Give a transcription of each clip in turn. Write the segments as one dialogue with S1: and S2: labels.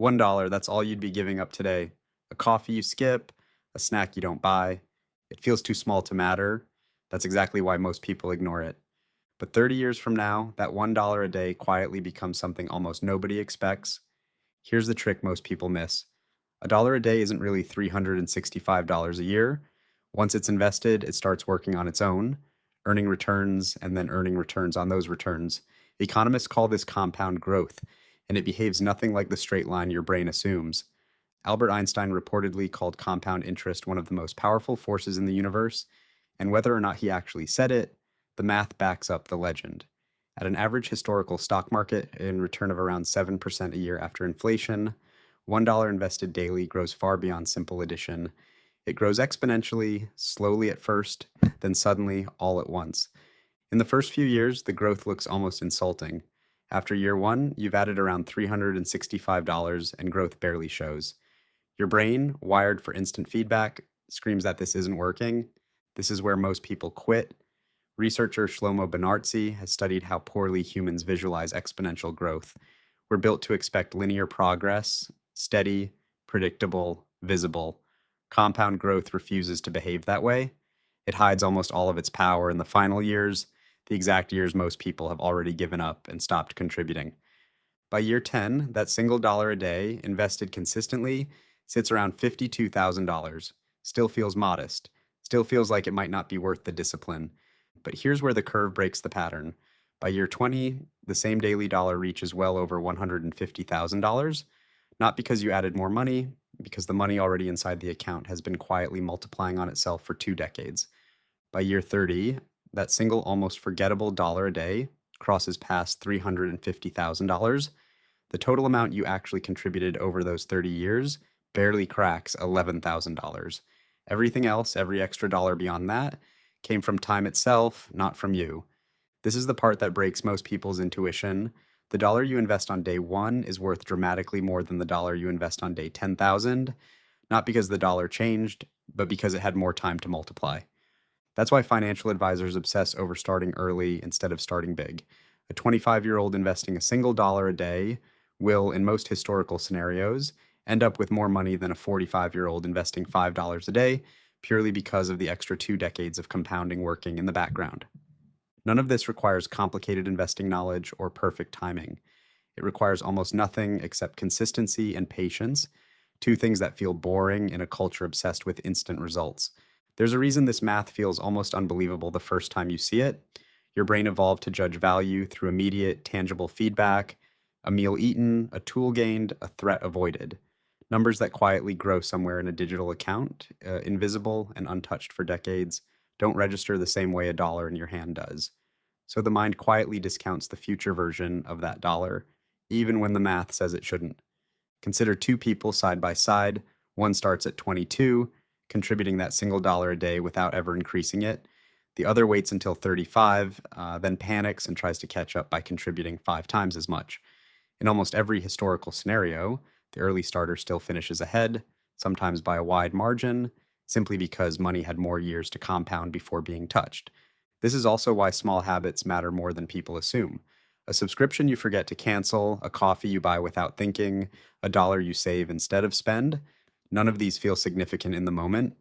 S1: $1, that's all you'd be giving up today. A coffee you skip, a snack you don't buy. It feels too small to matter. That's exactly why most people ignore it. But 30 years from now, that $1 a day quietly becomes something almost nobody expects. Here's the trick most people miss. A dollar a day isn't really $365 a year. Once it's invested, it starts working on its own, earning returns and then earning returns on those returns. Economists call this compound growth, and it behaves nothing like the straight line your brain assumes. Albert Einstein reportedly called compound interest one of the most powerful forces in the universe, and whether or not he actually said it, the math backs up the legend. At an average historical stock market, in return of around 7% a year after inflation, $1 invested daily grows far beyond simple addition. It grows exponentially, slowly at first, then suddenly, all at once. In the first few years, the growth looks almost insulting. After year one, you've added around $365 and growth barely shows. Your brain, wired for instant feedback, screams that this isn't working. This is where most people quit. Researcher Shlomo Benartzi has studied how poorly humans visualize exponential growth. We're built to expect linear progress, steady, predictable, visible. Compound growth refuses to behave that way. It hides almost all of its power in the final years, the exact years most people have already given up and stopped contributing. By year 10, that single dollar a day invested consistently sits around $52,000. Still feels modest. Still feels like it might not be worth the discipline. But here's where the curve breaks the pattern. By year 20, the same daily dollar reaches well over $150,000, not because you added more money, because the money already inside the account has been quietly multiplying on itself for 2 decades. By year 30, that single almost forgettable dollar a day crosses past $350,000. The total amount you actually contributed over those 30 years barely cracks $11,000. Everything else, every extra dollar beyond that, came from time itself, not from you. This is the part that breaks most people's intuition. The dollar you invest on day one is worth dramatically more than the dollar you invest on day 10,000, not because the dollar changed, but because it had more time to multiply. That's why financial advisors obsess over starting early instead of starting big. A 25-year-old investing a single dollar a day will, in most historical scenarios, end up with more money than a 45-year-old investing $5 a day, purely because of the extra 2 decades of compounding working in the background. None of this requires complicated investing knowledge or perfect timing. It requires almost nothing except consistency and patience, two things that feel boring in a culture obsessed with instant results. There's a reason this math feels almost unbelievable the first time you see it. Your brain evolved to judge value through immediate, tangible feedback: a meal eaten, a tool gained, a threat avoided. Numbers that quietly grow somewhere in a digital account, invisible and untouched for decades, don't register the same way a dollar in your hand does. So the mind quietly discounts the future version of that dollar, even when the math says it shouldn't. Consider two people side by side. One starts at 22, contributing that single dollar a day without ever increasing it. The other waits until 35, then panics and tries to catch up by contributing 5 times as much. In almost every historical scenario, the early starter still finishes ahead, sometimes by a wide margin, simply because money had more years to compound before being touched. This is also why small habits matter more than people assume. A subscription you forget to cancel, a coffee you buy without thinking, a dollar you save instead of spend. None of these feel significant in the moment,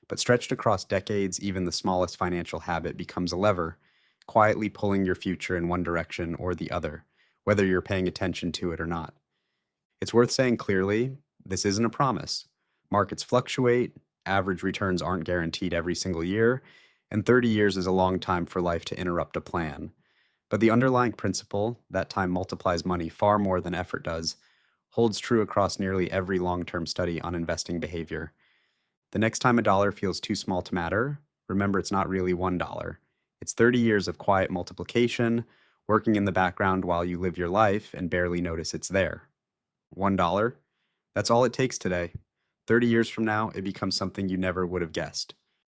S1: but stretched across decades, even the smallest financial habit becomes a lever, quietly pulling your future in one direction or the other, whether you're paying attention to it or not. It's worth saying clearly, this isn't a promise. Markets fluctuate, average returns aren't guaranteed every single year, and 30 years is a long time for life to interrupt a plan. But the underlying principle, that time multiplies money far more than effort does, holds true across nearly every long-term study on investing behavior. The next time a dollar feels too small to matter, remember it's not really $1. It's 30 years of quiet multiplication, working in the background while you live your life and barely notice it's there. $1, that's all it takes today. 30 years from now, it becomes something you never would have guessed.